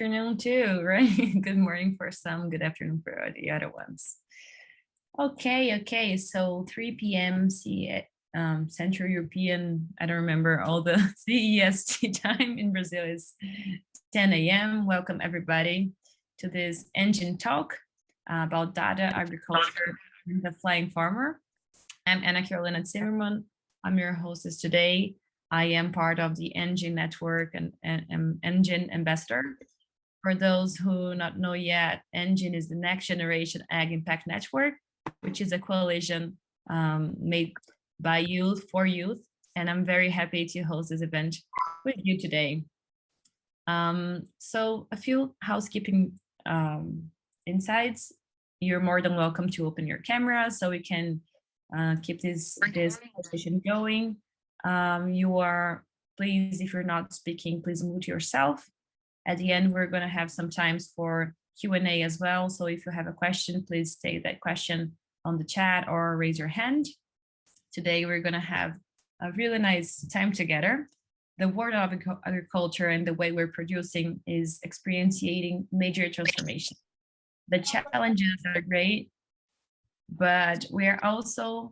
afternoon too, right? Good morning for some, good afternoon for the other ones. Okay, so 3 p.m. Central European, I don't remember all the CEST time in Brazil is 10 a.m. Welcome everybody to this NGIN talk about data, agriculture, and the flying farmer. I'm Anna Carolina Zimmerman. I'm your hostess today. I am part of the NGIN network and NGIN ambassador. For those who not know yet, NGIN is the Next Generation Ag Impact Network, which is a coalition made by youth for youth. And I'm very happy to host this event with you today. So a few housekeeping insights. You're more than welcome to open your camera so we can keep this conversation going. You are, please, if you're not speaking, please mute yourself. At the end, we're going to have some times for Q&A as well. So if you have a question, please state that question on the chat or raise your hand. Today, we're going to have a really nice time together. The world of agriculture and the way we're producing is experiencing major transformation. The challenges are great, but we are also,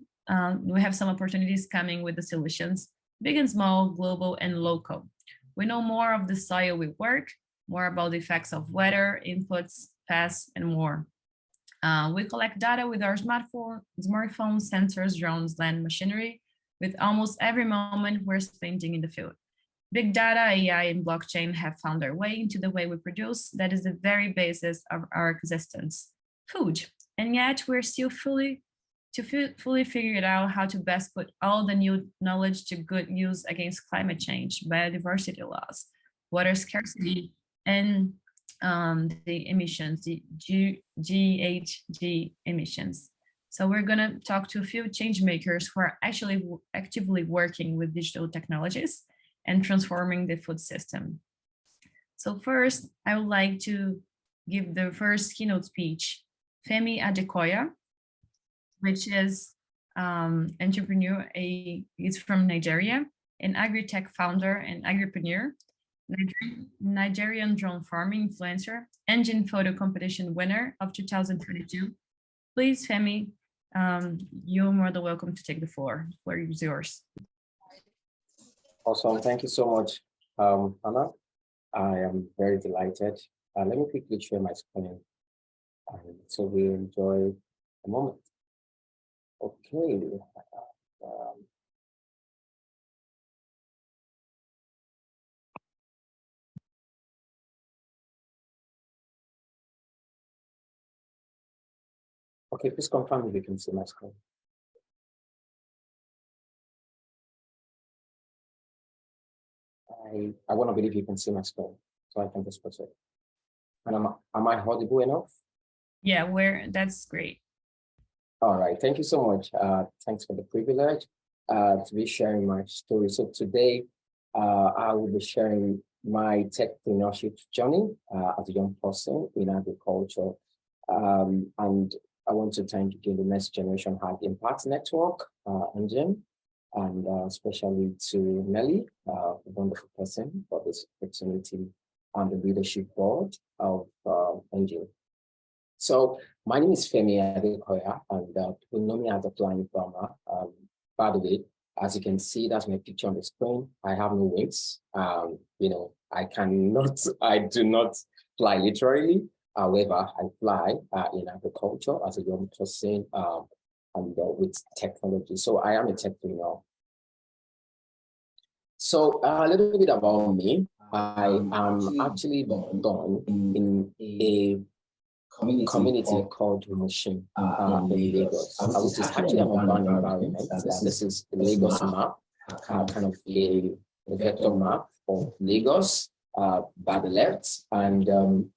we have some opportunities coming with the solutions, big and small, global and local. We know more of the soil we work, more about the effects of weather, inputs, pests, and more. We collect data with our smartphones, sensors, drones, land machinery, with almost every moment we're spending in the field. Big data, AI, and blockchain have found their way into the way we produce. That is the very basis of our existence, food. And yet we're still fully figured out how to best put all the new knowledge to good use against climate change, biodiversity loss, water scarcity, and the emissions, the GHG emissions. So we're gonna talk to a few change makers who are actually actively working with digital technologies and transforming the food system. So first, I would like to give the first keynote speech, Femi Adekoya, which is entrepreneur, he's from Nigeria, an agritech founder and agripreneur, Nigerian drone farming influencer, NGIN photo competition winner of 2022. Please, Femi, you're more than welcome to take the floor. The floor is yours. Awesome, thank you so much, Anna. I am very delighted. Let me quickly share my screen so we enjoy a moment. Okay. Okay, please confirm if you can see my screen. I want to believe you can see my screen, so I can just proceed. And am I audible enough? Yeah, that's great. All right, thank you so much. Thanks for the privilege to be sharing my story. So today, I will be sharing my techpreneurship journey as a young person in agriculture. And I want to thank again the Next Generation Ag Impact Network, NGIN, and especially to Nelly, a wonderful person, for this opportunity on the leadership board of NGIN. So my name is Femi Adekoya, and people know me as a flying farmer. By the way, as you can see, that's my picture on the screen. I have no wings. You know, I do not fly literally. However, I fly in agriculture as a young person and with technology. So I am a techpreneur. So a little bit about me. I am actually born in a community called Mushin in Lagos, which is actually an urban environment. This is the Lagos map, kind of a vector map of Lagos by the left. And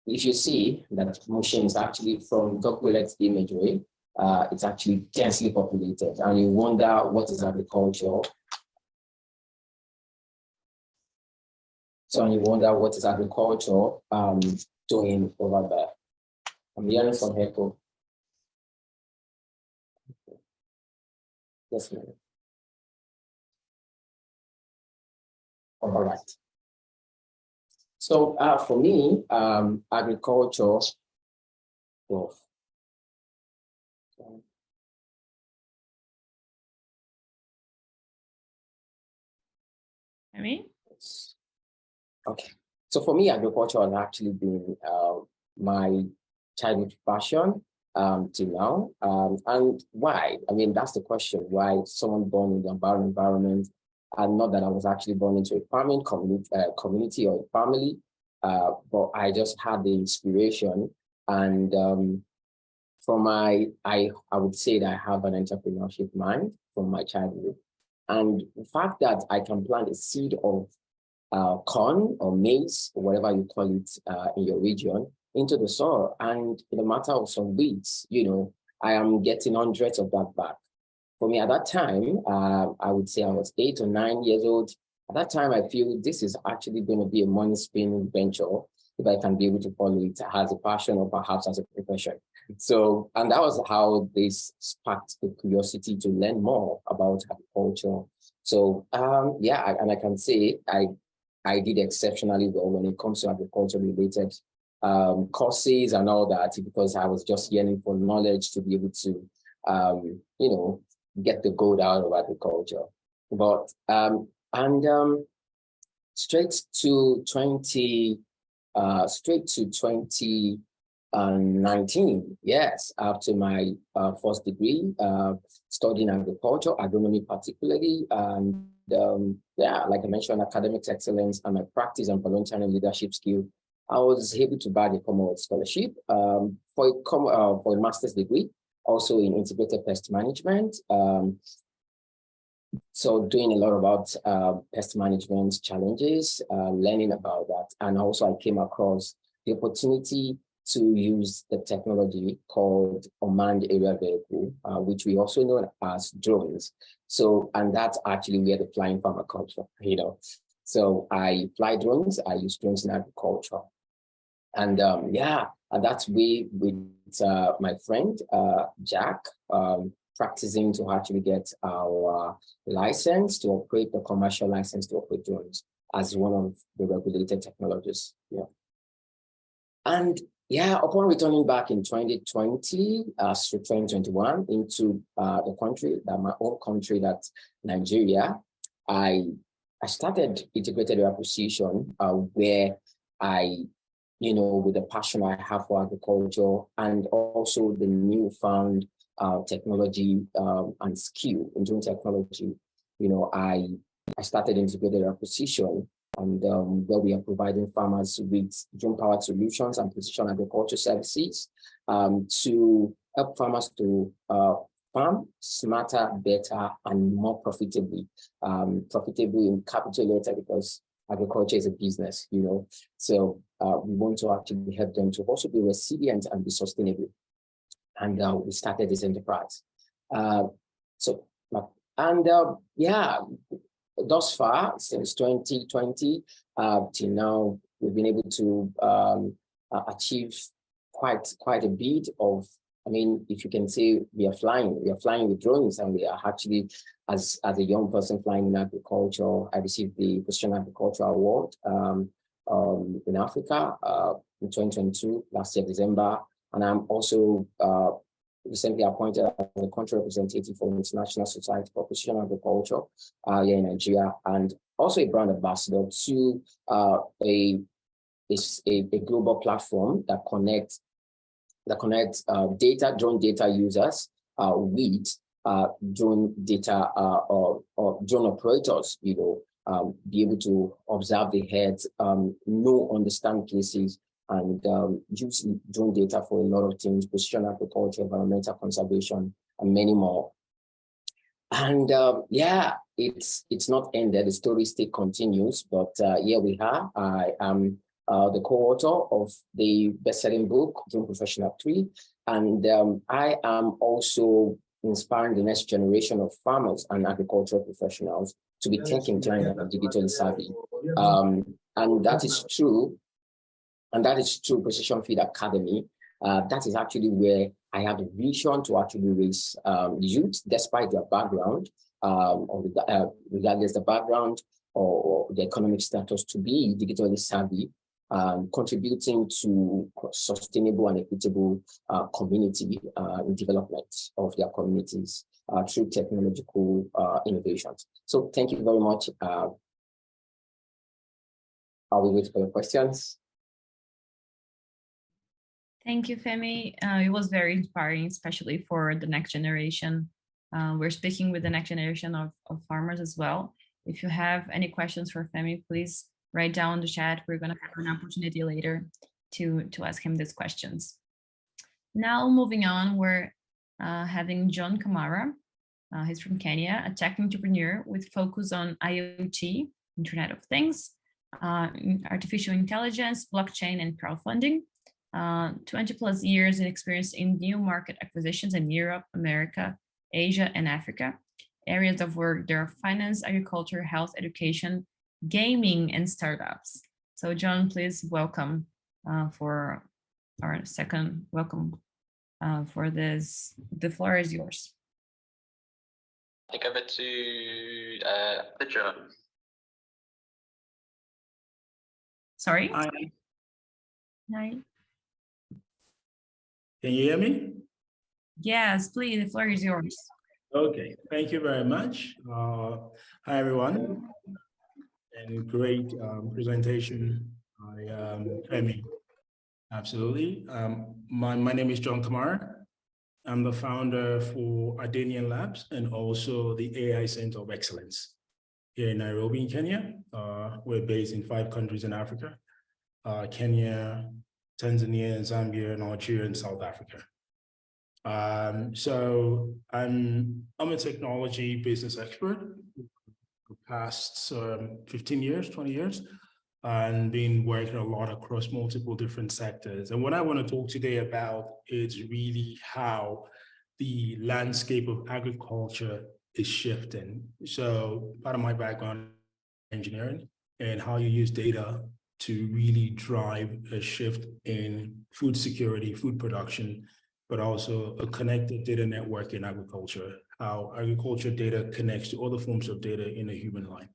if you see that Mushin is actually from Dokulet imagery, it's actually densely populated, and you wonder what is agriculture. So you wonder what is agriculture doing over there. I'm hearing some echo. Yes, ma'am. All right. So for me, agriculture, well, I mean, okay. So for me, agriculture has actually been my childhood passion till now. And why? I mean, that's the question. Why someone born in the environment, and not that I was actually born into a farming community or a family, but I just had the inspiration. And from I would say that I have an entrepreneurship mind from my childhood. And the fact that I can plant a seed of corn or maize, or whatever you call it in your region, into the soil. And in a matter of some weeks, I am getting hundreds of that back. For me at that time, I would say I was 8 or 9 years old. At that time, I feel this is actually going to be a money spinning venture if I can be able to follow it as a passion or perhaps as a profession. So, and that was how this sparked the curiosity to learn more about agriculture. So, yeah, and I can say I did exceptionally well when it comes to agriculture related courses and all that, because I was just yearning for knowledge to be able to, get the gold out of agriculture. But, straight to 2019, yes, after my first degree, studying agriculture, agronomy particularly, and yeah, like I mentioned, academic excellence and my practice and volunteering leadership skill, I was able to bag a Commonwealth scholarship for a master's degree, also in integrated pest management. So doing a lot about pest management challenges, learning about that. And also I came across the opportunity to use the technology called unmanned aerial vehicle, which we also know as drones. So, and that's actually where the flying farmer comes from, So I fly drones, I use drones in agriculture. And yeah, and that's with my friend, Jack, practicing to actually get our license to operate, the commercial license to operate drones as one of the regulated technologies. Yeah. And yeah, upon returning back in 2020 to 2021 into the country, my own country, that's Nigeria, I started integrated acquisition where I, with the passion I have for agriculture and also the newfound technology and skill in drone technology, I started integrated acquisition, and where we are providing farmers with drone-powered solutions and precision agriculture services to help farmers to farm smarter, better, and more profitably. Profitably in capital letter, because agriculture is a business, So we want to actually help them to also be resilient and be sustainable. And we started this enterprise. Yeah, thus far, since 2020 till now, we've been able to achieve quite a bit of, I mean, if you can say we are flying with drones, and we are actually, as a young person flying in agriculture, I received the Precision Agriculture Award in Africa in 2022, last year, December. And I'm also recently appointed as the country representative for the International Society for Precision Agriculture here in Nigeria, and also a brand ambassador to a global platform that connects drone data users with drone data or drone operators, be able to observe the herds, understand places, and use drone data for a lot of things: precision agriculture, environmental conservation, and many more. And yeah, it's not ended. The story still continues, but here we are. I am the co-author of the best-selling book, Drone Professional 3, and I am also inspiring the next generation of farmers and agricultural professionals to be tech inclined and digitally savvy. And that is true. And that is through Precision Feed Academy. That is actually where I have a vision to actually raise youth, despite their background, or regardless the background or the economic status, to be digitally savvy contributing to sustainable and equitable community development of their communities through technological innovations. So thank you very much. I'll wait for your questions. Thank you, Femi. It was very inspiring, especially for the next generation. We're speaking with the next generation of farmers as well. If you have any questions for Femi, please write down in the chat. We're going to have an opportunity later to ask him these questions. Now, moving on, we're having John Kamara. He's from Kenya, a tech entrepreneur with focus on IoT, Internet of Things, artificial intelligence, blockchain, and crowdfunding. 20 plus years in experience in new market acquisitions in Europe, America, Asia, and Africa. Areas of work, there are finance, agriculture, health, education, gaming, and startups. So John, please welcome for our second welcome for this. The floor is yours. I think over to the John. Sorry? Hi. Hi. Can you hear me? Yes, please, the floor is yours. Okay, thank you very much. Hi, everyone. And great presentation by Femi. Absolutely. My name is John Kamara. I'm the founder for Adenian Labs and also the AI Center of Excellence here in Nairobi, in Kenya. We're based in 5 countries in Africa, Kenya, Tanzania, Zambia, Nigeria, and South Africa. So I'm a technology business expert for the past 15 years, 20 years, and been working a lot across multiple different sectors. And what I want to talk today about is really how the landscape of agriculture is shifting. So part of my background is engineering and how you use data to really drive a shift in food security, food production, but also a connected data network in agriculture, how agriculture data connects to other forms of data in a human life.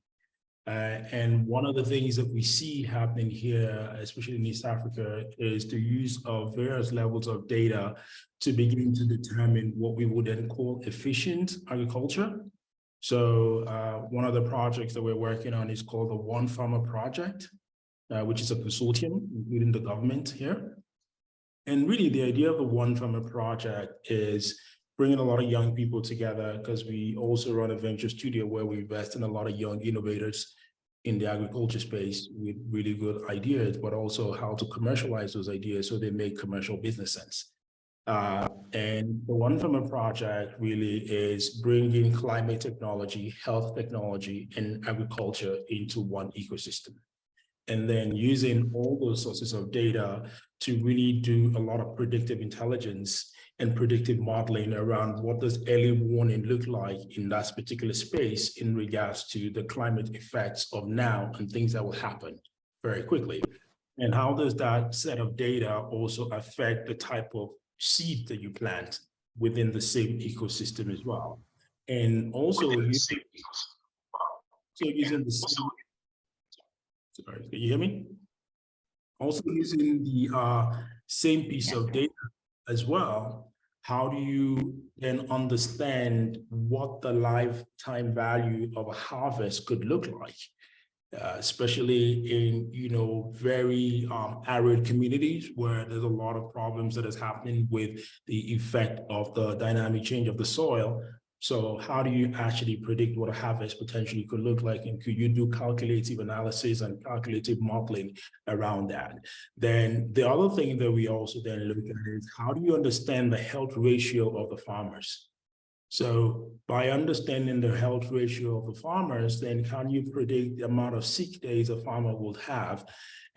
And one of the things that we see happening here, especially in East Africa, is the use of various levels of data to begin to determine what we would then call efficient agriculture. So one of the projects that we're working on is called the One Farmer Project, which is a consortium, including the government here. And really the idea of the One Farmer Project is bringing a lot of young people together, because we also run a venture studio where we invest in a lot of young innovators in the agriculture space with really good ideas, but also how to commercialize those ideas so they make commercial business sense. And the One Farmer Project really is bringing climate technology, health technology, and agriculture into one ecosystem. And then using all those sources of data to really do a lot of predictive intelligence and predictive modeling around what does early warning look like in that particular space in regards to the climate effects of now and things that will happen very quickly. And how does that set of data also affect the type of seed that you plant within the same ecosystem as well? And also using the same, sorry, can you hear me? Also using the same piece of data as well, how do you then understand what the lifetime value of a harvest could look like, especially in very arid communities where there's a lot of problems that is happening with the effect of the dynamic change of the soil. So how do you actually predict what a harvest potentially could look like? And could you do calculative analysis and calculative modeling around that? Then the other thing that we also then look at is how do you understand the health ratio of the farmers? So by understanding the health ratio of the farmers, then can you predict the amount of sick days a farmer would have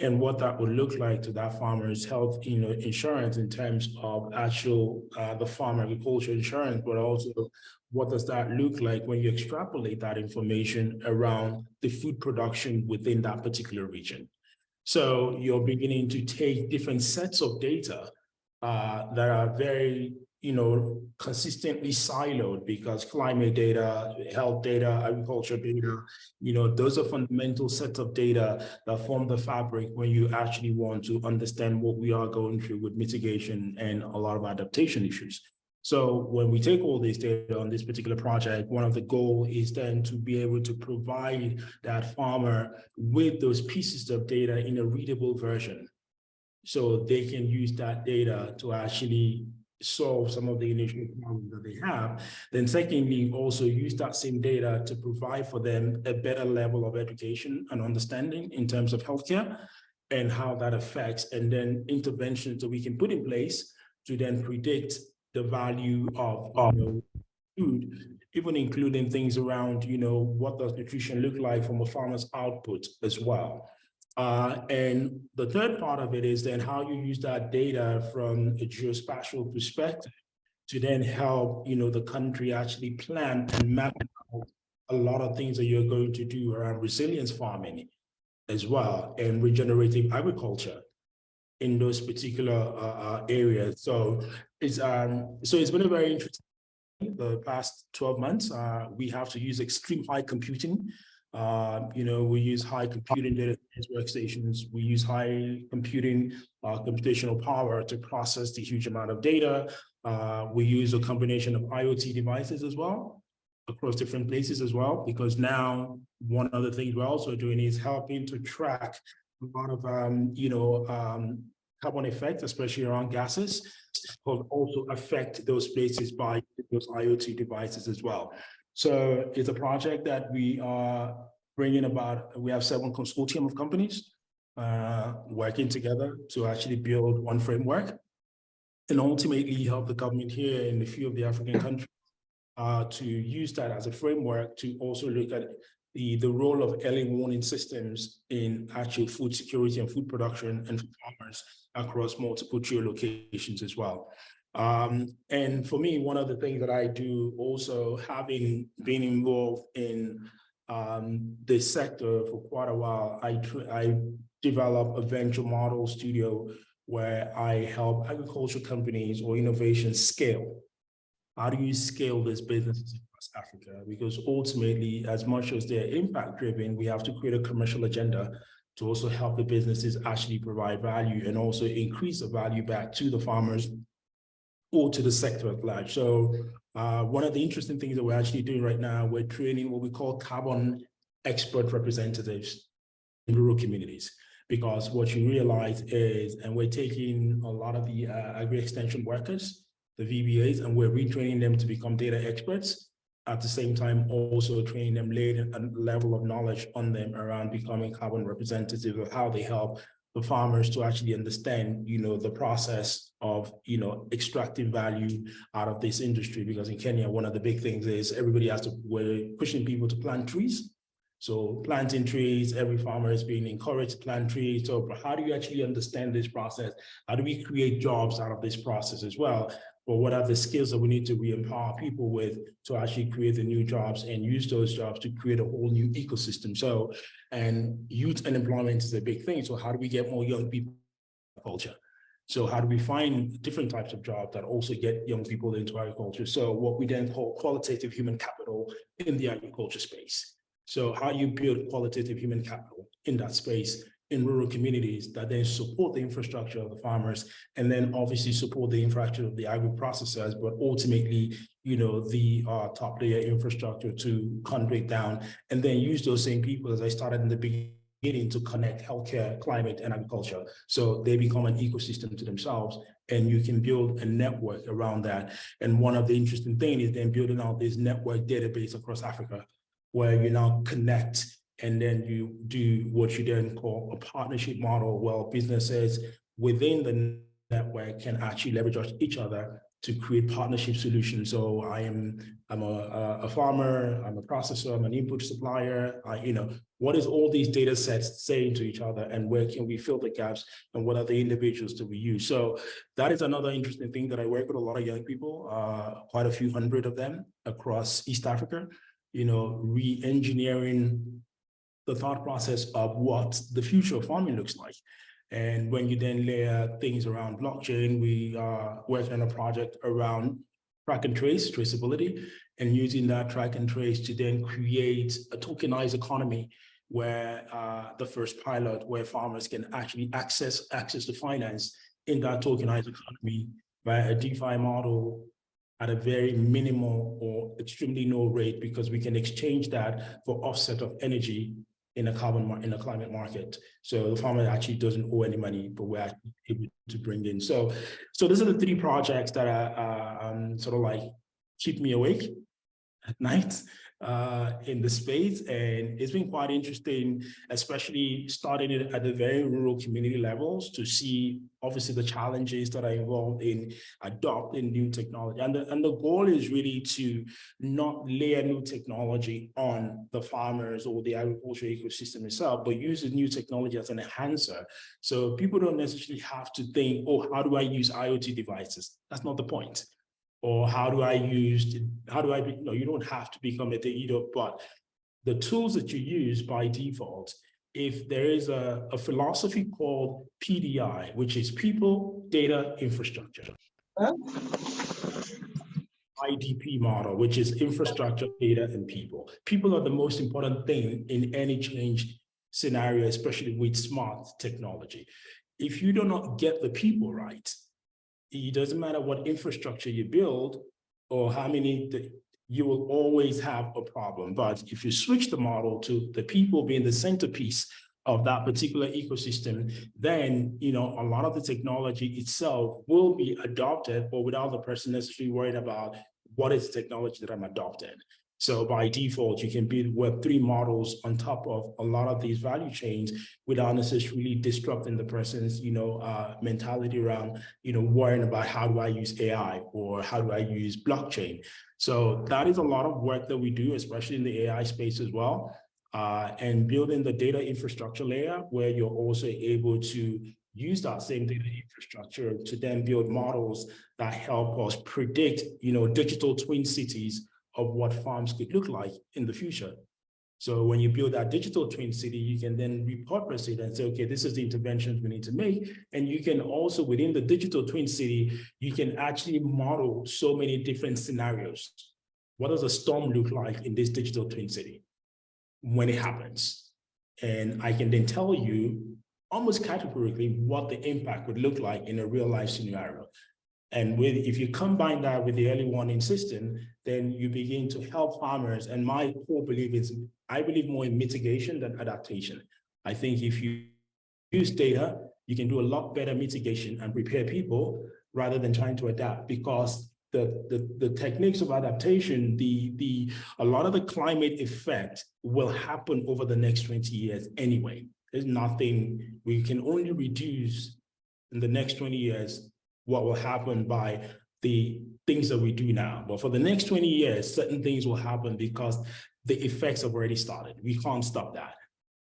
and what that would look like to that farmer's health insurance in terms of actual the farm agriculture insurance, but also what does that look like when you extrapolate that information around the food production within that particular region? So you're beginning to take different sets of data that are very consistently siloed, because climate data, health data, agriculture data, those are fundamental sets of data that form the fabric when you actually want to understand what we are going through with mitigation and a lot of adaptation issues. So when we take all this data on this particular project, one of the goals is then to be able to provide that farmer with those pieces of data in a readable version, so they can use that data to actually solve some of the initial problems that they have. Then secondly, also use that same data to provide for them a better level of education and understanding in terms of healthcare and how that affects, and then interventions that we can put in place to then predict the value of food, even including things around, what does nutrition look like from a farmer's output as well. And the third part of it is then how you use that data from a geospatial perspective to then help, the country actually plan and map out a lot of things that you're going to do around resilience farming as well, and regenerative agriculture in those particular areas. So it's been a very interesting the past 12 months. We have to use extreme high computing. We use high computing data workstations. We use high computing computational power to process the huge amount of data. We use a combination of IoT devices as well across different places as well, because now one of the things we're also doing is helping to track a lot of carbon effects, especially around gases, will also affect those places by those IoT devices as well. So it's a project that we are bringing about. We have 7 consortium of companies working together to actually build one framework and ultimately help the government here in a few of the African countries to use that as a framework to also look at the role of early warning systems in actual food security and food production and farmers across multiple geolocations as well. And for me, one of the things that I do also, having been involved in this sector for quite a while, I develop a venture model studio where I help agriculture companies or innovations scale. How do you scale this business across Africa? Because ultimately, as much as they're impact driven, we have to create a commercial agenda to also help the businesses actually provide value and also increase the value back to the farmers or to the sector at large. So one of the interesting things that we're actually doing right now, we're training what we call carbon expert representatives in rural communities. Because what you realize is, and we're taking a lot of the agri-extension workers, the VBAs, and we're retraining them to become data experts. At the same time, also training them, laying a level of knowledge on them around becoming carbon representatives of how they help the farmers to actually understand, the process of, extracting value out of this industry. Because in Kenya, one of the big things is we're pushing people to plant trees. So planting trees, every farmer is being encouraged to plant trees. So how do you actually understand this process? How do we create jobs out of this process as well? But what are the skills that we need to re-empower people with to actually create the new jobs and use those jobs to create a whole new ecosystem? So, and youth unemployment is a big thing. So how do we get more young people in agriculture? So how do we find different types of jobs that also get young people into agriculture? So what we then call qualitative human capital in the agriculture space. So how you build qualitative human capital in that space in rural communities that then support the infrastructure of the farmers, and then obviously support the infrastructure of the agri-processors, but ultimately, the top layer infrastructure to conduit down, and then use those same people, as I started in the beginning, to connect healthcare, climate, and agriculture. So they become an ecosystem to themselves, and you can build a network around that. And one of the interesting things is then building out this network database across Africa, where you now connect, and then you do what you then call a partnership model, where businesses within the network can actually leverage each other to create partnership solutions. So I'm a farmer, I'm a processor, I'm an input supplier. What is all these data sets saying to each other, and where can we fill the gaps, and what are the individuals that we use? So that is another interesting thing that I work with a lot of young people, quite a few hundred of them across East Africa, re-engineering the thought process of what the future of farming looks like. And when you then layer things around blockchain, we are working on a project around track and trace, traceability, and using that track and trace to then create a tokenized economy where the first pilot where farmers can actually access to finance in that tokenized economy via a DeFi model at a very minimal or extremely low rate, because we can exchange that for offset of energy in a climate market. So the farmer actually doesn't owe any money, but we're actually able to bring in. So these are the three projects that are sort of like keep me awake at night in the space. And it's been quite interesting, especially starting it at the very rural community levels, to see obviously the challenges that are involved in adopting new technology. And the goal is really to not layer new technology on the farmers or the agricultural ecosystem itself, but use the new technology as an enhancer. So people don't necessarily have to think, oh, how do I use IoT devices? That's not the point. Or how do I no, you don't have to become a data, but the tools that you use by default, if there is a philosophy called PDI, which is people, data, infrastructure. IDP model, which is infrastructure, data, and people. People are the most important thing in any change scenario, especially with smart technology. If you do not get the people right, it doesn't matter what infrastructure you build or how many, you will always have a problem. But if you switch the model to the people being the centerpiece of that particular ecosystem, then a lot of the technology itself will be adopted, but without the person necessarily worrying about what is the technology that I'm adopting. So by default, you can build Web3 models on top of a lot of these value chains without necessarily disrupting the person's, mentality around, worrying about how do I use AI or how do I use blockchain. So that is a lot of work that we do, especially in the AI space as well, and building the data infrastructure layer where you're also able to use that same data infrastructure to then build models that help us predict, digital twin cities of what farms could look like in the future. So when you build that digital twin city, you can then repurpose it and say, okay, this is the interventions we need to make. And you can also, within the digital twin city, you can actually model so many different scenarios. What does a storm look like in this digital twin city when it happens? And I can then tell you almost categorically what the impact would look like in a real life scenario. And if you combine that with the early warning system, then you begin to help farmers. And my core belief is, I believe more in mitigation than adaptation. I think if you use data, you can do a lot better mitigation and prepare people rather than trying to adapt, because the techniques of adaptation, a lot of the climate effect will happen over the next 20 years anyway. There's nothing, we can only reduce in the next 20 years what will happen by the things that we do now. But for the next 20 years, certain things will happen because the effects have already started. We can't stop that.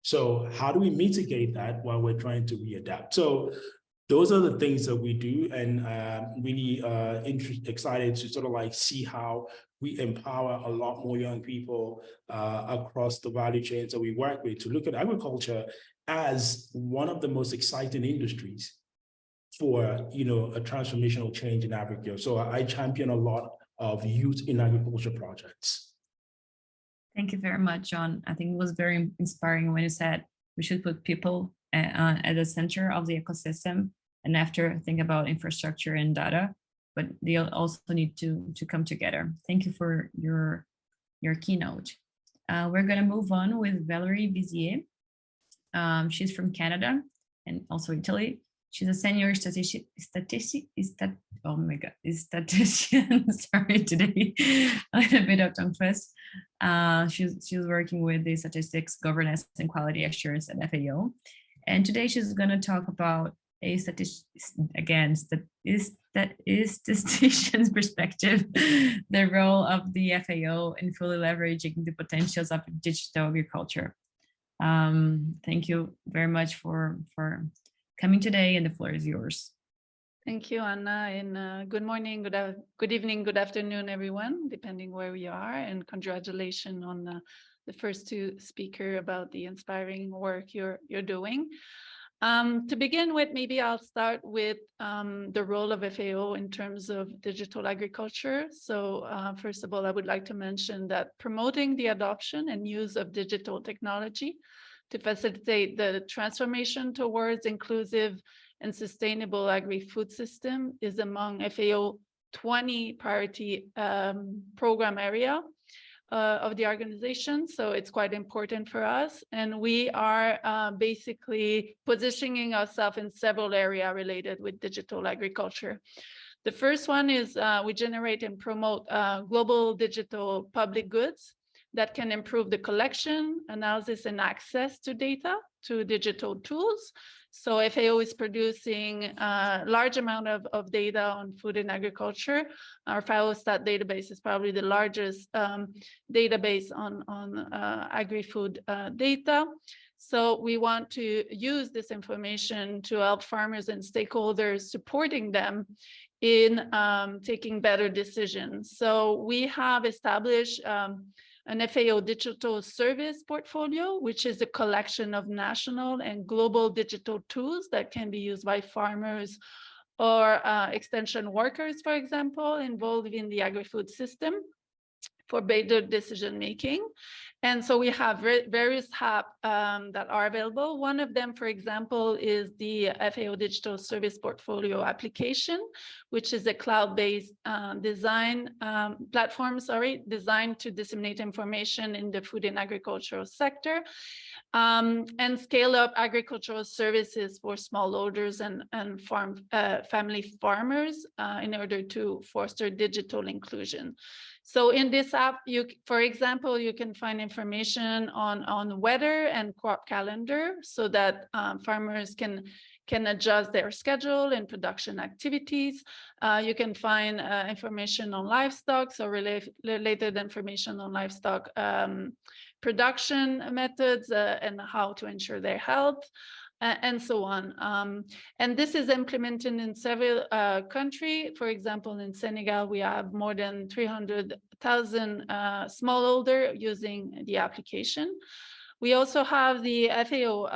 So how do we mitigate that while we're trying to readapt? So those are the things that we do, and really excited to sort of like see how we empower a lot more young people across the value chains that we work with to look at agriculture as one of the most exciting industries for a transformational change in agriculture. So I champion a lot of youth in agriculture projects. Thank you very much, John. I think it was very inspiring when you said we should put people at the center of the ecosystem, and after think about infrastructure and data, but they also need to come together. Thank you for your keynote. We're going to move on with Valerie Bizier. She's from Canada and also Italy. She's a senior statistician. Sorry, today I'm a bit of tongue twist. She's working with the statistics, governance, and quality assurance at FAO. And today she's going to talk about a statistician's perspective, the role of the FAO in fully leveraging the potentials of digital agriculture. Thank you very much for coming today, and the floor is yours. Thank you, Anna, and good morning, good evening, good afternoon, everyone, depending where we are, and congratulations on the first two speakers about the inspiring work you're doing. To begin with, maybe I'll start with the role of FAO in terms of digital agriculture. So first of all, I would like to mention that promoting the adoption and use of digital technology to facilitate the transformation towards inclusive and sustainable agri-food system is among FAO 20 priority program area of the organization. So it's quite important for us. And we are basically positioning ourselves in several areas related with digital agriculture. The first one is we generate and promote global digital public goods that can improve the collection, analysis, and access to data to digital tools. So FAO is producing a large amount of data on food and agriculture. Our FAO-Stat database is probably the largest database on agri-food data. So we want to use this information to help farmers and stakeholders, supporting them in taking better decisions. So we have established an FAO digital service portfolio, which is a collection of national and global digital tools that can be used by farmers or extension workers, for example, involved in the agri-food system for better decision making. And so we have various apps that are available. One of them, for example, is the FAO Digital Service Portfolio application, which is a cloud-based design platform, designed to disseminate information in the food and agricultural sector and scale up agricultural services for smallholders and family farmers in order to foster digital inclusion. So in this app, for example, you can find information on weather and crop calendar so that farmers can adjust their schedule and production activities. You can find information on livestock, so related information on livestock production methods and how to ensure their health. And so on. And this is implemented in several countries. For example, in Senegal, we have more than 300,000 smallholder using the application. We also have the FAO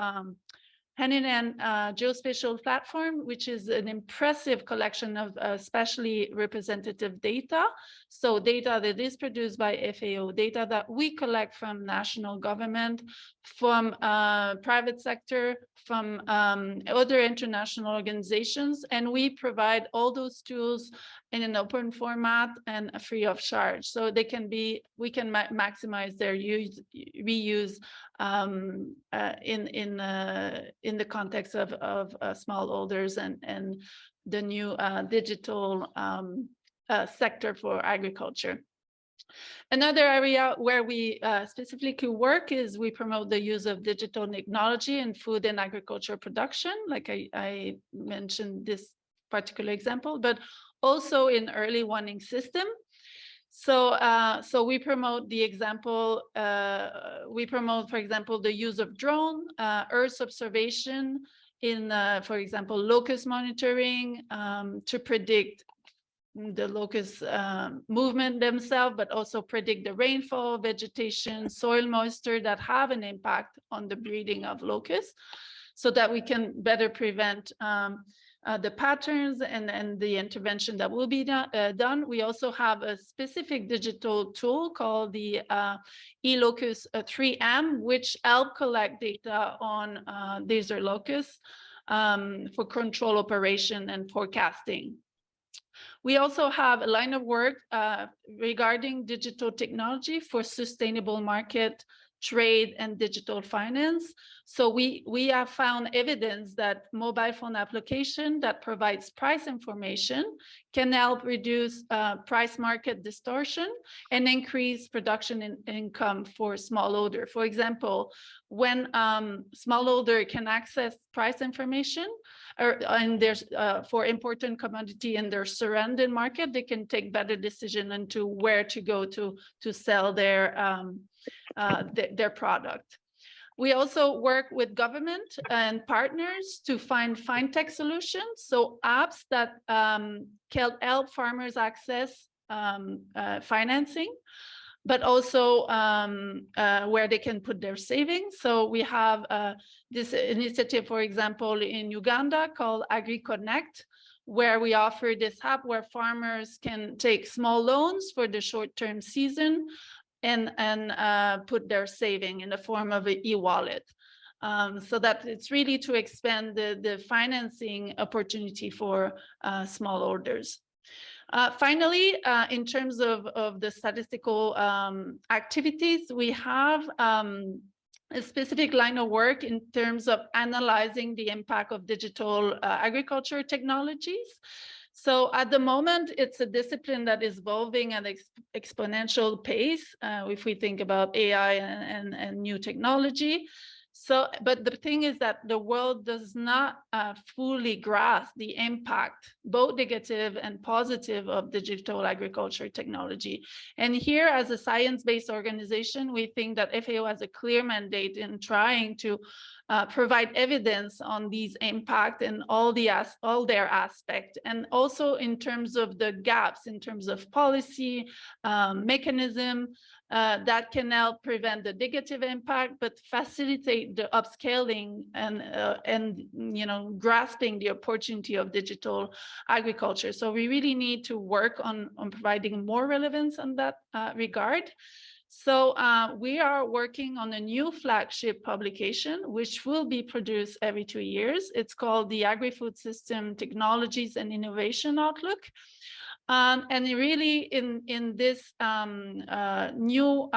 NGIN geospatial platform, which is an impressive collection of specially representative data. So data that is produced by FAO, data that we collect from national government, from private sector, from other international organizations, and we provide all those tools in an open format and free of charge. So we can maximize their reuse in the context of smallholders and the new digital sector for agriculture. Another area where we specifically work is we promote the use of digital technology in food and agriculture production, like I mentioned this particular example, but also in early warning system. So we promote the example, for example, the use of drone, Earth observation in, for example, locust monitoring to predict the locust movement themselves, but also predict the rainfall, vegetation, soil moisture that have an impact on the breeding of locusts, so that we can better prevent the patterns and the intervention that will be done. We also have a specific digital tool called the eLocust 3M, which help collect data on desert locusts for control operation and forecasting. We also have a line of work regarding digital technology for sustainable market, trade, and digital finance. So we have found evidence that mobile phone application that provides price information can help reduce price market distortion and increase production income for smallholder. For example, when smallholder can access price information and there's for important commodity in their surrounding market, they can take better decision into where to go to sell their product. We also work with government and partners to find fintech solutions, so apps that can help farmers access financing. but also where they can put their savings. So we have this initiative, for example, in Uganda called AgriConnect, where we offer this app where farmers can take small loans for the short-term season and put their saving in the form of an e-wallet. So that it's really to expand the financing opportunity for smallholders. Finally, in terms of the statistical activities, we have a specific line of work in terms of analyzing the impact of digital agriculture technologies. So at the moment, it's a discipline that is evolving at exponential pace if we think about AI and new technology. So, but the thing is that the world does not fully grasp the impact, both negative and positive, of digital agriculture technology. And here, as a science-based organization, we think that FAO has a clear mandate in trying to provide evidence on these impact and all their aspects, and also in terms of the gaps in terms of policy mechanism that can help prevent the negative impact, but facilitate the upscaling and grasping the opportunity of digital agriculture. So we really need to work on providing more relevance on that regard. So we are working on a new flagship publication, which will be produced every 2 years. It's called the Agri-Food System Technologies and Innovation Outlook. And really in this new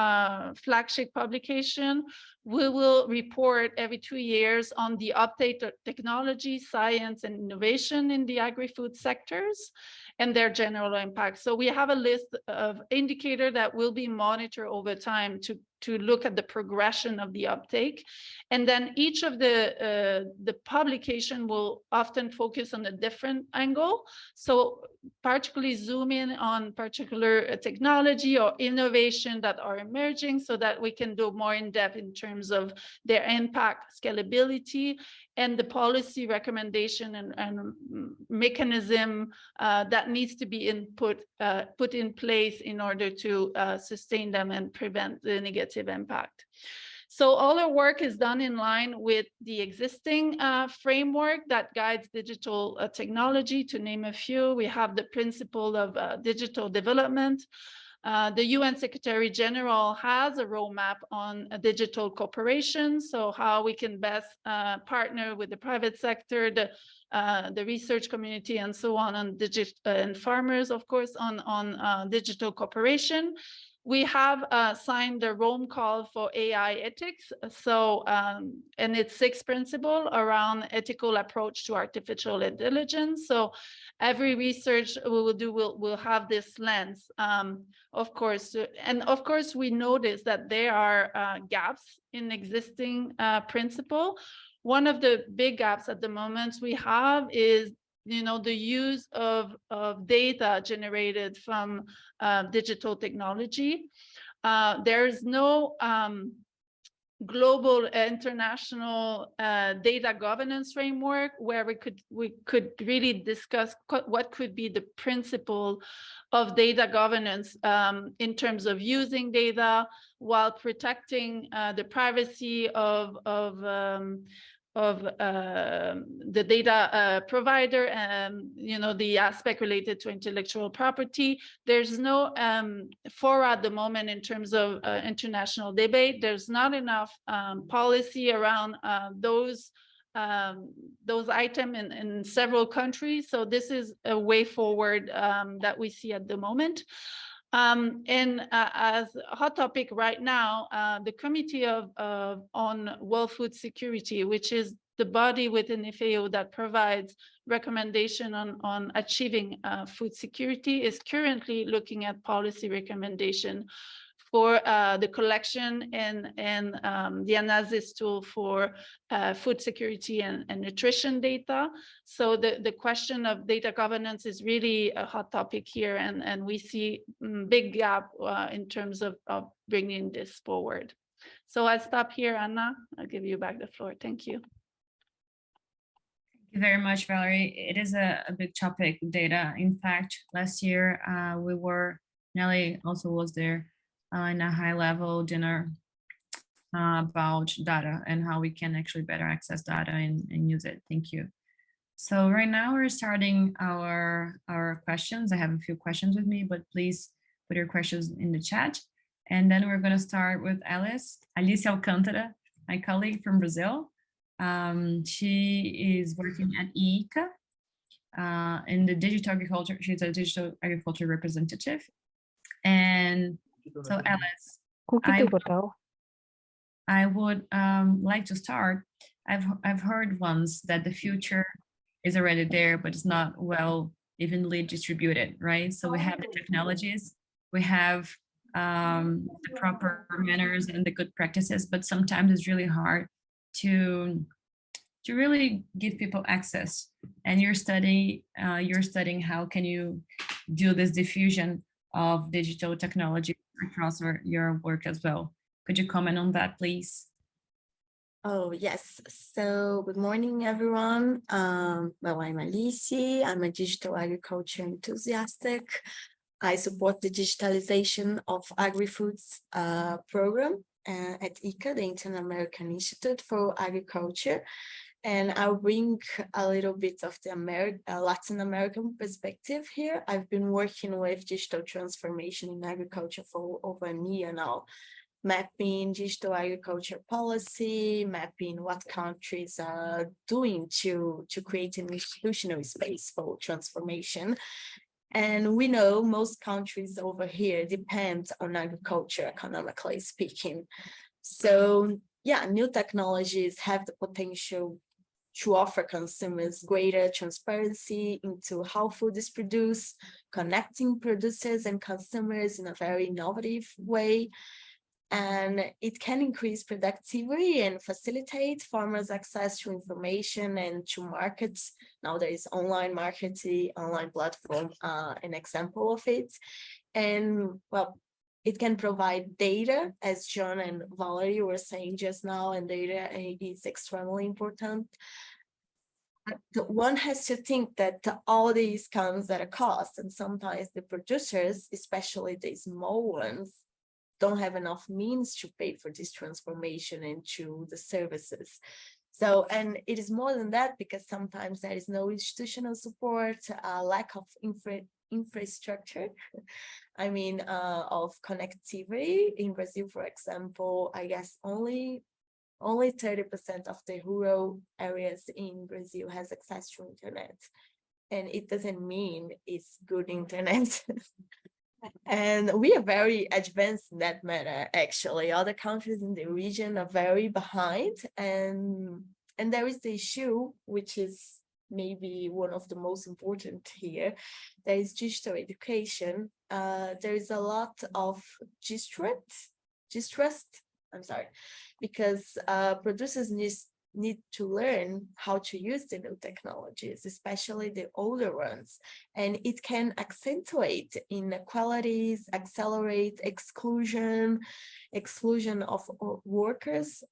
flagship publication, we will report every 2 years on the update of technology, science, and innovation in the agri-food sectors and their general impact. So we have a list of indicators that will be monitored over time to look at the progression of the uptake. And then each of the publication will often focus on a different angle. So particularly zoom in on particular technology or innovation that are emerging so that we can do more in depth in terms of their impact, scalability, and the policy recommendation and mechanism that needs to be put in place in order to sustain them and prevent the negative impact. So all our work is done in line with the existing framework that guides digital technology. To name a few, we have the principle of digital development. The UN Secretary General has a roadmap on a digital cooperation, so how we can best partner with the private sector, the research community, and so on digital, and farmers, of course, on digital cooperation. We have signed the Rome Call for AI ethics. So, and it's 6 principles around ethical approach to artificial intelligence. So every research we will do will have this lens, of course. And of course, we notice that there are gaps in existing principle. One of the big gaps at the moment we have is the use of data generated from digital technology. There's no global international data governance framework where we could really discuss what could be the principle of data governance in terms of using data while protecting the privacy of the data provider and the aspect related to intellectual property. There's no fora at the moment in terms of international debate. There's not enough policy around those items in several countries. So this is a way forward that we see at the moment. And as a hot topic right now, the Committee on World Food Security, which is the body within FAO that provides recommendation on achieving food security, is currently looking at policy recommendation for the collection and the analysis tool for food security and nutrition data. So the question of data governance is really a hot topic here, and we see big gap in terms of bringing this forward. So I'll stop here, Anna. I'll give you back the floor. Thank you. Thank you very much, Valerie. It is a big topic, data. In fact, last year Nelly also was there. in a high level dinner about data and how we can actually better access data and use it. Thank you. So right now we're starting our questions. I have a few questions with me, but please put your questions in the chat. And then we're going to start with Alice Alcântara, my colleague from Brazil. She is working at ICA in the digital agriculture. She's a digital agriculture representative. And so Alice, I would like to start. I've heard once that the future is already there, but it's not well evenly distributed, right? So we have the technologies, we have the proper manners and the good practices, but sometimes it's really hard to really give people access. And you're studying how can you do this diffusion of digital technology across your work as well. Could you comment on that, please? Oh, yes. So good morning, everyone. Well, I'm Alice. I'm a digital agriculture enthusiast. I support the digitalization of agri-foods program at ICA, the Inter-American Institute for Agriculture. And I'll bring a little bit of the Latin American perspective here. I've been working with digital transformation in agriculture for over a year now, mapping digital agriculture policy, mapping what countries are doing to create an institutional space for transformation. And we know most countries over here depend on agriculture, economically speaking. So yeah, new technologies have the potential to offer consumers greater transparency into how food is produced, connecting producers and consumers in a very innovative way. And it can increase productivity and facilitate farmers' access to information and to markets. Now there is online marketing, online platform, an example of it. And well, it can provide data, as John and Valerie were saying just now, and data is extremely important. One has to think that all these comes at a cost, and sometimes the producers, especially the small ones, don't have enough means to pay for this transformation into the services. So, and it is more than that, because sometimes there is no institutional support, lack of infrastructure, I mean, of connectivity. In Brazil, for example, I guess only 30% of the rural areas in Brazil has access to internet. And it doesn't mean it's good internet. And we are very advanced in that matter, actually. Other countries in the region are very behind. And there is the issue, which is maybe one of the most important here. There is digital education. There is a lot of distrust, because producers need to learn how to use the new technologies, especially the older ones. And it can accentuate inequalities, accelerate exclusion of workers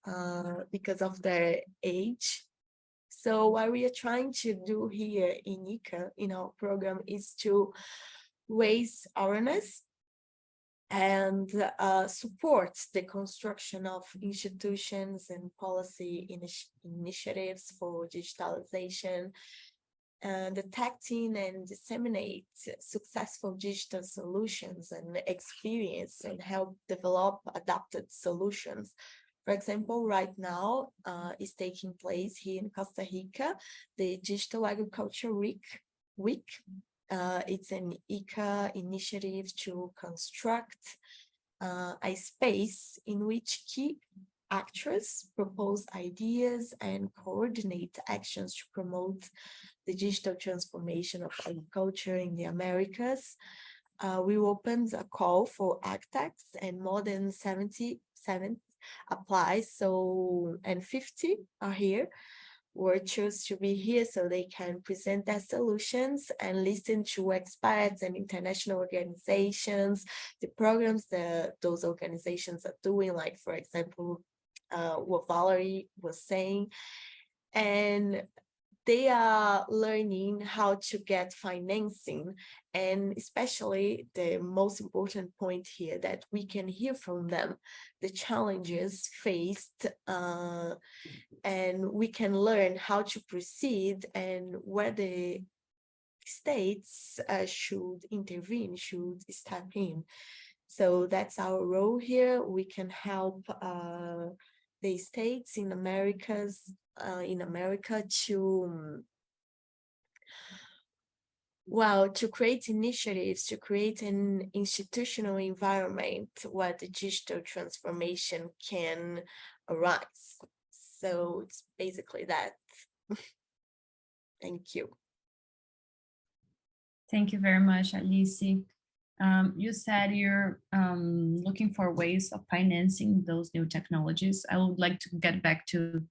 because of their age. So what we are trying to do here in ICA, in our program, is to raise awareness and support the construction of institutions and policy initiatives for digitalization, and detecting and disseminate successful digital solutions and experience, and help develop adapted solutions. For example, right now is taking place here in Costa Rica, the Digital Agriculture Week. It's an ICA initiative to construct a space in which key actors propose ideas and coordinate actions to promote the digital transformation of agriculture in the Americas. We opened a call for agritechs, and more than 77 apply, and 50 are here, were choose to be here so they can present their solutions and listen to experts and international organizations, the programs that those organizations are doing, like, for example, what Valerie was saying. And they are learning how to get financing, and especially the most important point here that we can hear from them, the challenges faced, and we can learn how to proceed and where the states should intervene, should step in. So that's our role here. We can help the states in America to to create initiatives, to create an institutional environment where the digital transformation can arise. So it's basically that. Thank you. Thank you very much, Alice. You said you're looking for ways of financing those new technologies. I would like to get back to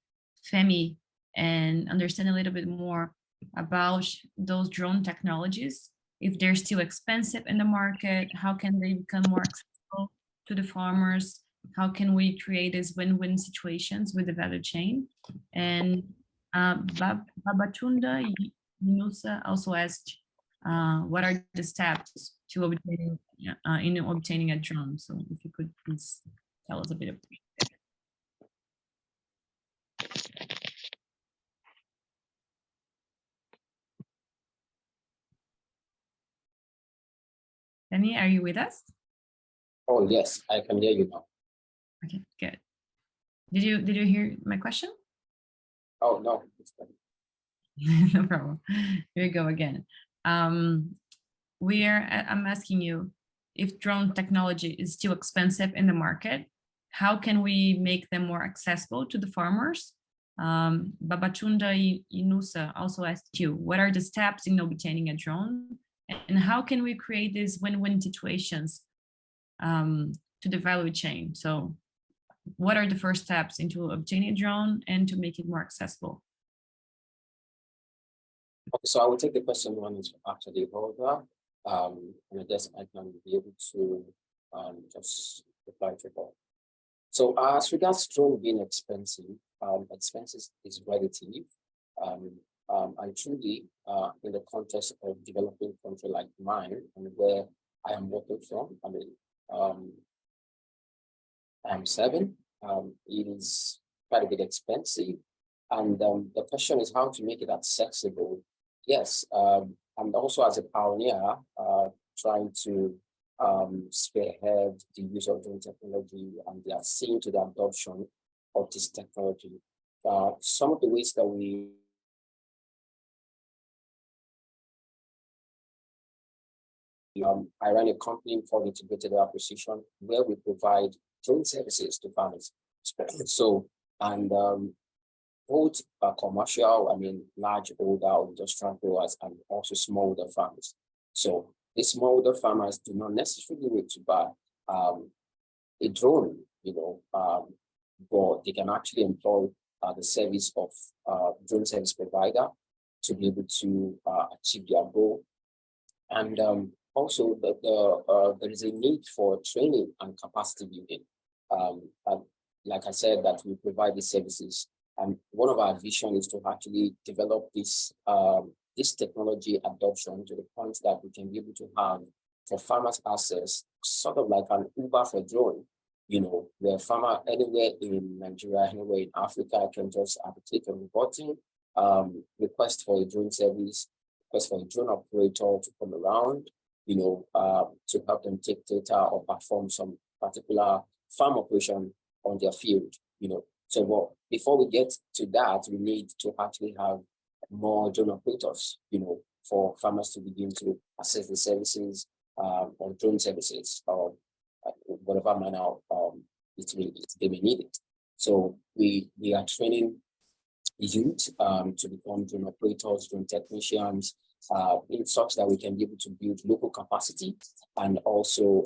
Femi and understand a little bit more about those drone technologies. If they're still expensive in the market, how can they become more accessible to the farmers? How can we create these win-win situations with the value chain? And Babatunda Yunusa also asked, what are the steps to obtaining in obtaining a drone? So if you could please tell us a bit about it. Femi, are you with us? Oh yes, I can hear you now. Okay, good. Did you hear my question? Oh no, it's fine. No problem. Here we go again. I'm asking you, if drone technology is still expensive in the market, how can we make them more accessible to the farmers? Babatunda Inusa also asked you, what are the steps in obtaining a drone? And how can we create these win-win situations to the value chain? So what are the first steps into obtaining a drone and to make it more accessible? Okay, so I will take the question one is after the order, and I guess I can be able to just reply to that. So as regards drone being expensive, expenses is relative, and truly in the context of developing country like mine and where I am working from, I mean, I'm 7, it is quite a bit expensive. And the question is how to make it accessible. Yes, and also as a pioneer, trying to spearhead the use of drone technology, and they are seeing to the adoption of this technology. Some of the ways that I run a company called Integrated Acquisition, where we provide drone services to farmers. So, and both commercial, I mean, large older industrial growers, and also smallholder farmers. So these smallholder farmers do not necessarily need to buy a drone, but they can actually employ the service of drone service provider to be able to achieve their goal. And also, there is a need for training and capacity building. Like I said, that we provide these services. And one of our vision is to actually develop this technology adoption to the point that we can be able to have for farmers access, sort of like an Uber for drone, where farmer anywhere in Nigeria, anywhere in Africa can just have a click of a button, request for a drone service, request for a drone operator to come around, to help them take data or perform some particular farm operation on their field, So before we get to that, we need to actually have more drone operators, for farmers to begin to access the services or drone services or whatever manner they may need it. So we are training youth to become drone operators, drone technicians, in such that we can be able to build local capacity and also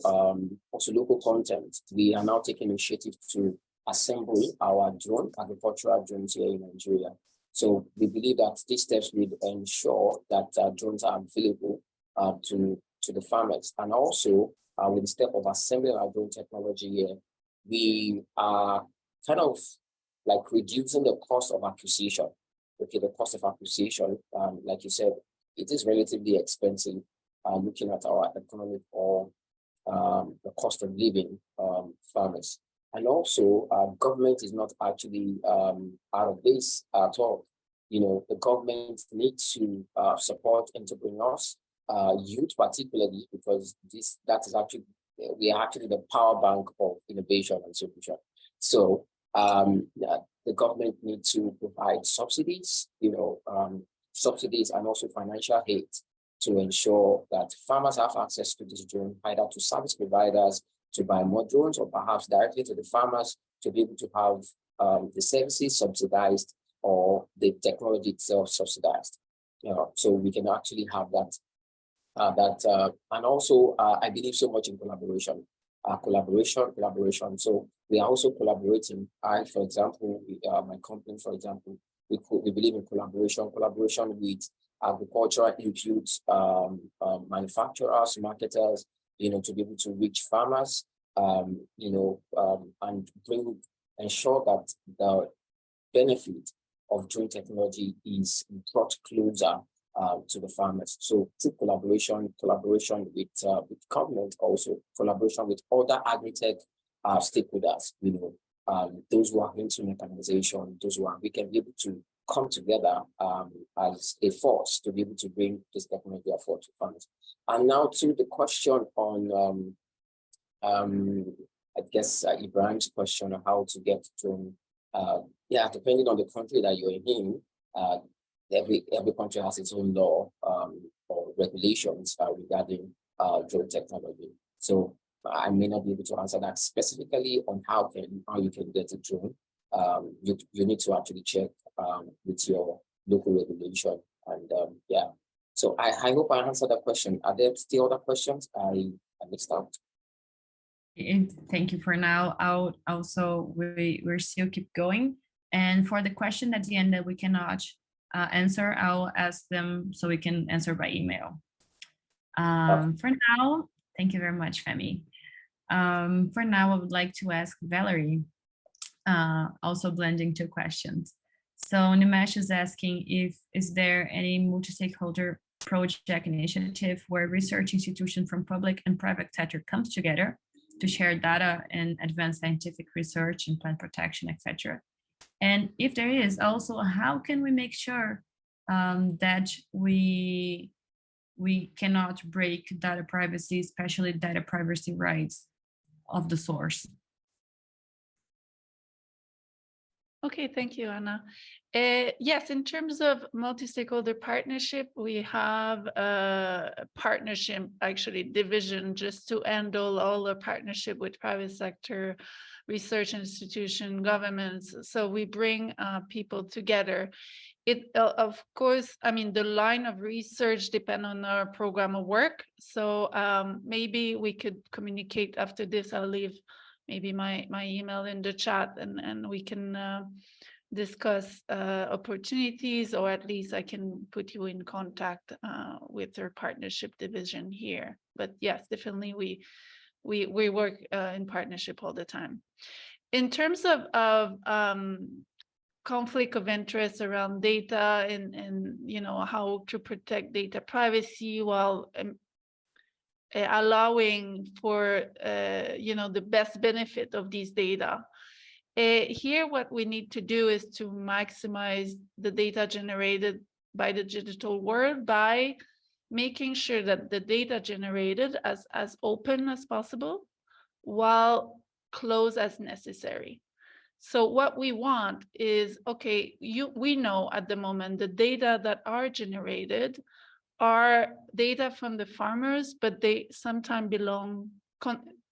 local content. We are now taking initiative to assemble our agricultural drones here in Nigeria. So we believe that these steps will ensure that drones are available to the farmers. And also with the step of assembling our drone technology here, we are kind of like reducing the cost of acquisition. okay, the cost of acquisition, like you said, it is relatively expensive looking at our economic or the cost of living farmers. And also, government is not actually out of this at all. You know, the government needs to support entrepreneurs, youth particularly, because that is actually, we are actually the power bank of innovation and solution. So the government needs to provide subsidies, subsidies and also financial aid to ensure that farmers have access to this drone, either to service providers to buy more drones, or perhaps directly to the farmers to be able to have the services subsidized or the technology itself subsidized. So we can actually have that. And also, I believe so much in collaboration. Collaboration. So we are also collaborating. For example, my company, for example, we believe in collaboration with agricultural inputs, manufacturers, marketers, to be able to reach farmers, and ensure that the benefit of drone technology is brought closer to the farmers. So through collaboration with government, also collaboration with other agritech stakeholders, those who are into mechanization, we can be able to come together as a force to be able to bring this technology forward to farmers. And now to the question on, I guess Ibrahim's question on how to get drone. Depending on the country that you're in, every country has its own law or regulations regarding drone technology. So I may not be able to answer that specifically on how you can get a drone. You need to actually check with your local regulation. And so I hope I answered that question. Are there still other questions I missed out? Thank you for now. We're still keep going. And for the question at the end that we cannot answer, I'll ask them so we can answer by email. For now, thank you very much, Femi. For now, I would like to ask Valerie, also blending two questions. So Nimesh is asking is there any multi-stakeholder project initiative where research institutions from public and private sector comes together to share data and advance scientific research and plant protection, etc. And if there is, also, how can we make sure that we cannot break data privacy, especially data privacy rights of the source? Okay, thank you, Anna. Yes, in terms of multi-stakeholder partnership, we have a partnership, actually, division just to handle all the partnership with private sector, research institution, governments. So we bring people together. Of course, I mean, the line of research depends on our program of work. So maybe we could communicate after this. I'll leave maybe my email in the chat, and we can discuss opportunities, or at least I can put you in contact with our partnership division here. But yes, definitely we work in partnership all the time. In terms of conflict of interest around data and how to protect data privacy while allowing for the best benefit of these data. Here, what we need to do is to maximize the data generated by the digital world by making sure that the data generated as open as possible while closed as necessary. So what we want is, okay, we know at the moment the data that are generated are data from the farmers, but they sometimes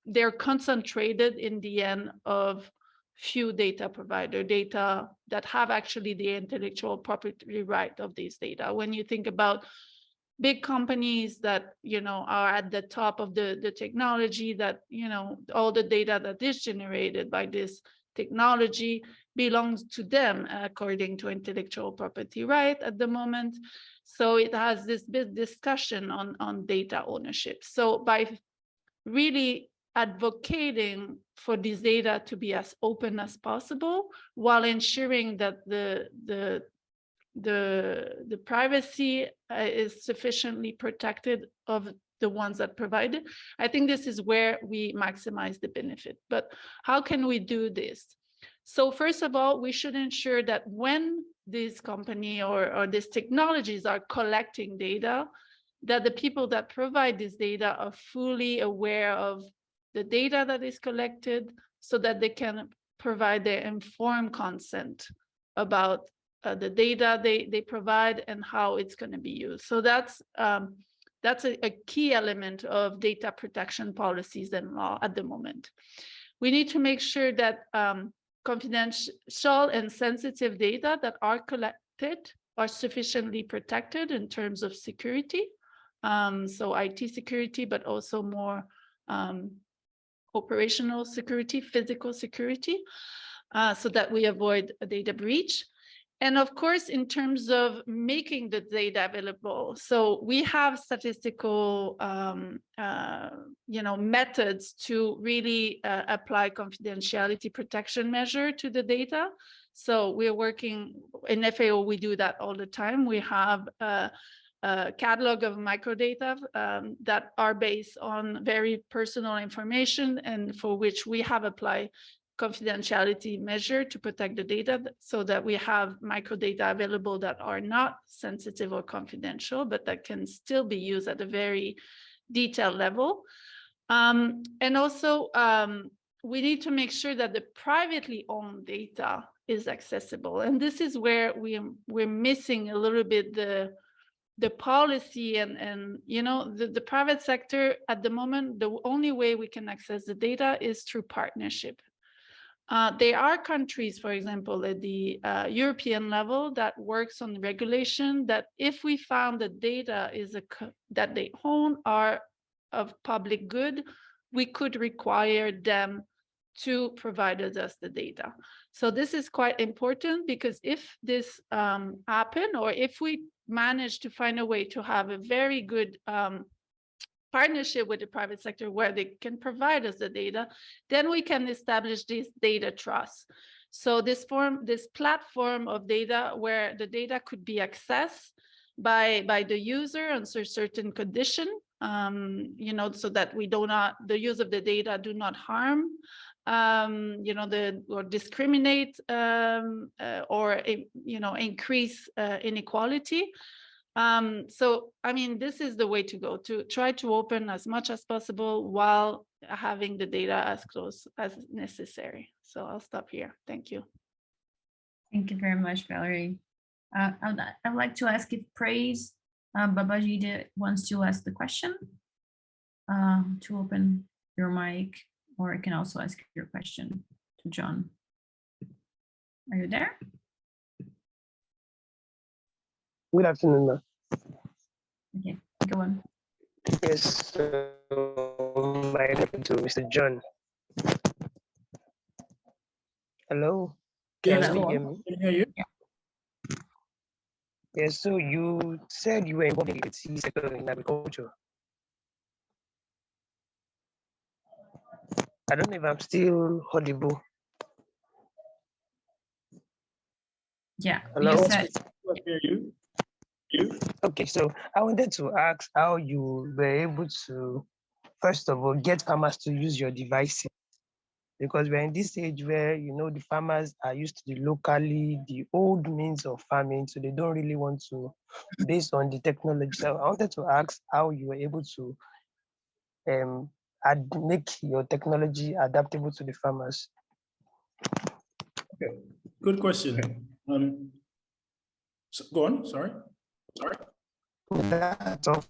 they're concentrated in the end of few data provider data that have actually the intellectual property right of these data. When you think about big companies that are at the top of the technology, that all the data that is generated by this technology belongs to them according to intellectual property right at the moment. So it has this big discussion on data ownership. So by really advocating for this data to be as open as possible while ensuring that the the privacy is sufficiently protected of the ones that provide it. I think this is where we maximize the benefit. But how can we do this? So first of all, we should ensure that when this company or these technologies are collecting data, that the people that provide this data are fully aware of the data that is collected so that they can provide their informed consent about the data they provide and how it's going to be used. So that's a key element of data protection policies and law at the moment. We need to make sure that confidential and sensitive data that are collected are sufficiently protected in terms of security. So IT security, but also more operational security, physical security, so that we avoid a data breach. And of course, in terms of making the data available, so we have statistical, methods to really apply confidentiality protection measure to the data. So we're working in FAO. We do that all the time. We have a catalog of microdata that are based on very personal information, and for which we have applied confidentiality measure to protect the data, so that we have microdata available that are not sensitive or confidential, but that can still be used at a very detailed level. And also, we need to make sure that the privately owned data is accessible. And this is where we're missing a little bit the policy and the private sector at the moment. The only way we can access the data is through partnership. There are countries, for example, at the European level that works on regulation, that if we found that data that they own are of public good, we could require them to provide us the data. So this is quite important, because if this happen, or if we manage to find a way to have a very good partnership with the private sector where they can provide us the data, then we can establish this data trust. So this platform of data where the data could be accessed by the user under certain condition, so that the use of the data do not harm, or discriminate, or increase inequality. So, I mean, this is the way to go, to try to open as much as possible while having the data as close as necessary. So I'll stop here. Thank you. Thank you very much, Valerie. I'd like to ask if Praise Babajide wants to ask the question, to open your mic, or I can also ask your question to John. Are you there? Good afternoon, ma'am. Okay, go on. Yes, my name to Mr. John. Hello. Yes, Can you go hear on. me? Can you hear you? Yes, so you said you were involved in the sector in agriculture. I don't know if I'm still audible. Yeah, Hello? you said. I hear you. Okay, so I wanted to ask how you were able to, first of all, get farmers to use your devices, because we're in this stage where, the farmers are used to the old means of farming, so they don't really want to, based on the technology. So I wanted to ask how you were able to make your technology adaptable to the farmers. Okay, good question. So go on, sorry. That's all.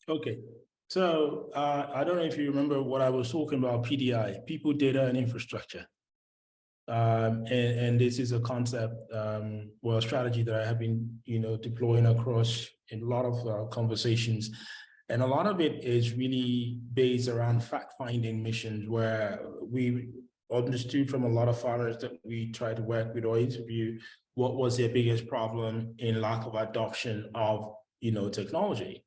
Okay, so I don't know if you remember what I was talking about, PDI, people, data, and infrastructure. And this is a concept, a strategy that I have been, deploying across in a lot of conversations. And a lot of it is really based around fact-finding missions, where we understood from a lot of farmers that we try to work with or interview what was their biggest problem in lack of adoption of, technology.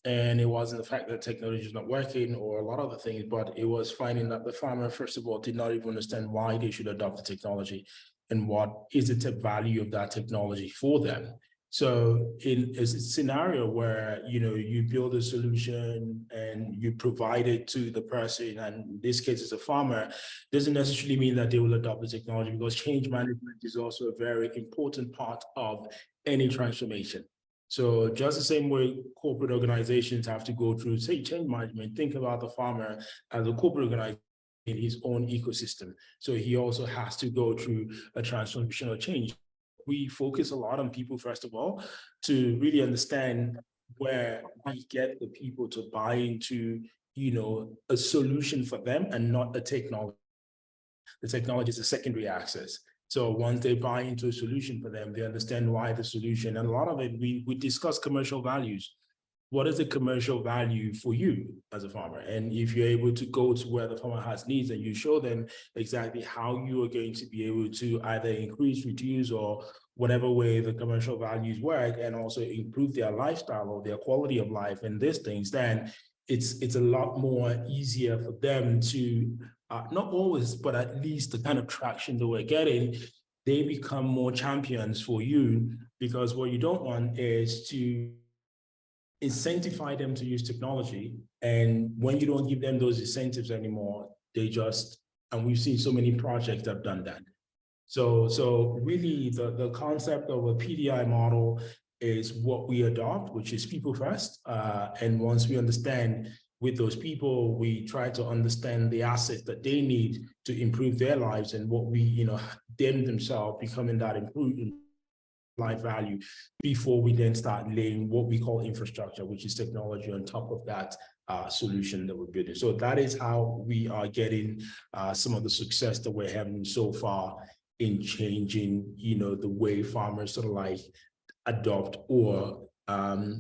And it wasn't the fact that technology is not working or a lot of the things, but it was finding that the farmer, first of all, did not even understand why they should adopt the technology. and what is the value of that technology for them. So in a scenario where, you know, you build a solution and you provide it to the person, and in this case it's a farmer, doesn't necessarily mean that they will adopt the technology, because change management is also a very important part of any transformation. So just the same way corporate organizations have to go through, say, change management, think about the farmer as a corporate organization in his own ecosystem. So he also has to go through a transformational change. We focus a lot on people, first of all, to really understand where we get the people to buy into, you know, a solution for them and not a technology. The technology is a secondary access. So once they buy into a solution for them, they understand why the solution, and a lot of it, we discuss commercial values. What is the commercial value for you as a farmer? And if you're able to go to where the farmer has needs and you show them exactly how you are going to be able to either increase, reduce, or whatever way the commercial values work, and also improve their lifestyle or their quality of life and these things, then it's a lot more easier for them to, not always, but at least the kind of traction that we're getting, they become more champions for you, because what you don't want is to incentivize them to use technology. And when you don't give them those incentives anymore, they just, and we've seen so many projects that have done that. So really the concept of a PDI model is what we adopt, which is people first. And once we understand with those people, we try to understand the assets that they need to improve their lives, and what we, you know, them themselves becoming that improvement life value, before we then start laying what we call infrastructure, which is technology on top of that solution that we're building. So that is how we are getting some of the success that we're having so far in changing, you know, the way farmers sort of like adopt or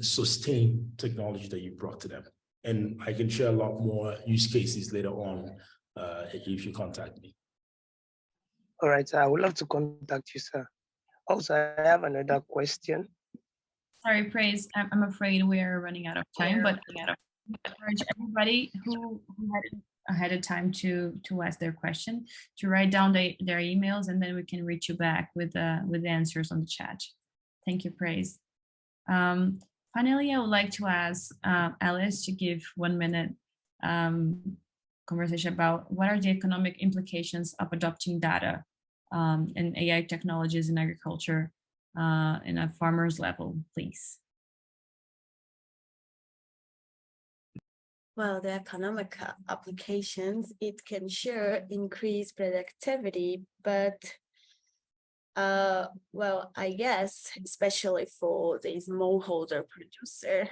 sustain technology that you brought to them. And I can share a lot more use cases later on if you contact me. All right, I would love to contact you, sir. Also, I have another question. Sorry, Praise. I'm afraid we're running out of time, but I encourage everybody who had a time to ask their question to write down their emails, and then we can reach you back with the answers on the chat. Thank you, Praise. Finally, I would like to ask Alice to give 1 minute conversation about what are the economic implications of adopting data and AI technologies in agriculture in a farmer's level, please. Well, the economic applications, it can sure increase productivity, but well, I guess, especially for the smallholder producer,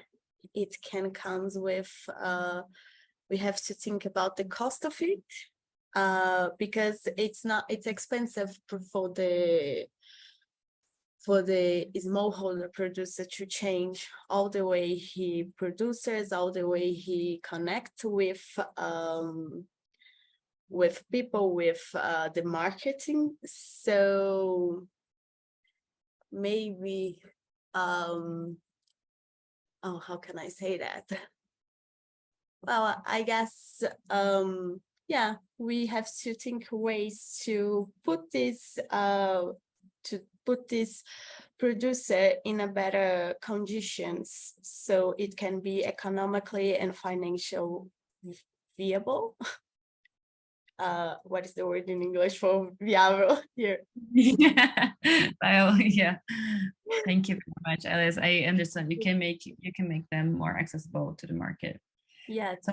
it can come with, we have to think about the cost of it, because it's expensive for the smallholder producer to change all the way he produces, all the way he connects with people, with the marketing. So maybe, oh, how can I say that? Well, I guess, yeah, we have to think ways to put this producer in a better conditions, so it can be economically and financially viable. What is the word in English for viable here? Well, yeah. Thank you very much, Alice. I understand you can make them more accessible to the market. Yeah. So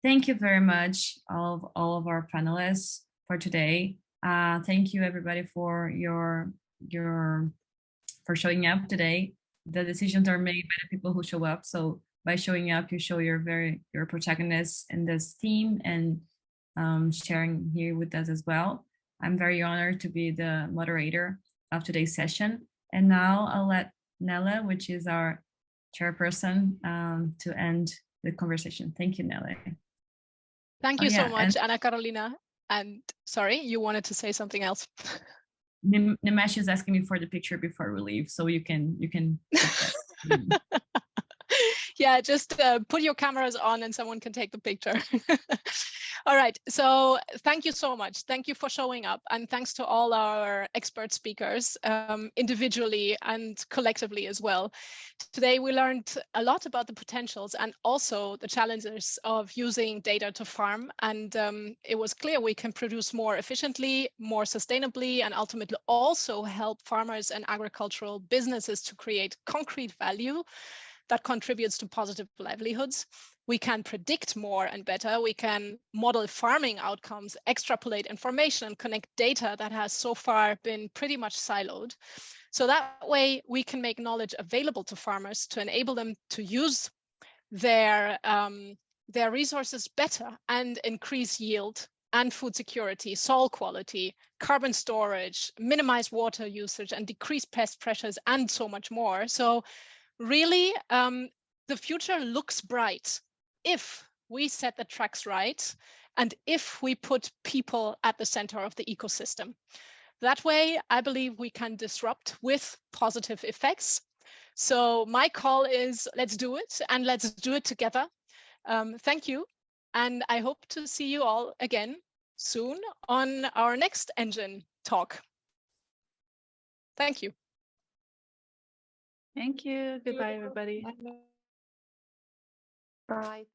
thank you very much, all of our panelists for today. Thank you everybody for for showing up today. The decisions are made by the people who show up. So by showing up, you show you're protagonists in this team and sharing here with us as well. I'm very honored to be the moderator of today's session. And now I'll let Nella, which is our chairperson, to end the conversation. Thank you, Nella. Thank you so much, Ana Carolina. And sorry, you wanted to say something else. Nimesh is asking me for the picture before we leave, so you can Yeah, just put your cameras on and someone can take the picture. All right, so thank you so much. Thank you for showing up, and thanks to all our expert speakers, individually and collectively as well. Today we learned a lot about the potentials and also the challenges of using data to farm, and it was clear we can produce more efficiently, more sustainably, and ultimately also help farmers and agricultural businesses to create concrete value that contributes to positive livelihoods. We can predict more and better. We can model farming outcomes, extrapolate information, and connect data that has so far been pretty much siloed. So that way we can make knowledge available to farmers to enable them to use their resources better and increase yield and food security, soil quality, carbon storage, minimize water usage, and decrease pest pressures, and so much more. So really, the future looks bright if we set the tracks right and if we put people at the center of the ecosystem. That way, I believe we can disrupt with positive effects. So my call is, let's do it, and let's do it together. Thank you, and I hope to see you all again soon on our next NGIN talk. Thank you. Thank you. Goodbye, everybody. Bye.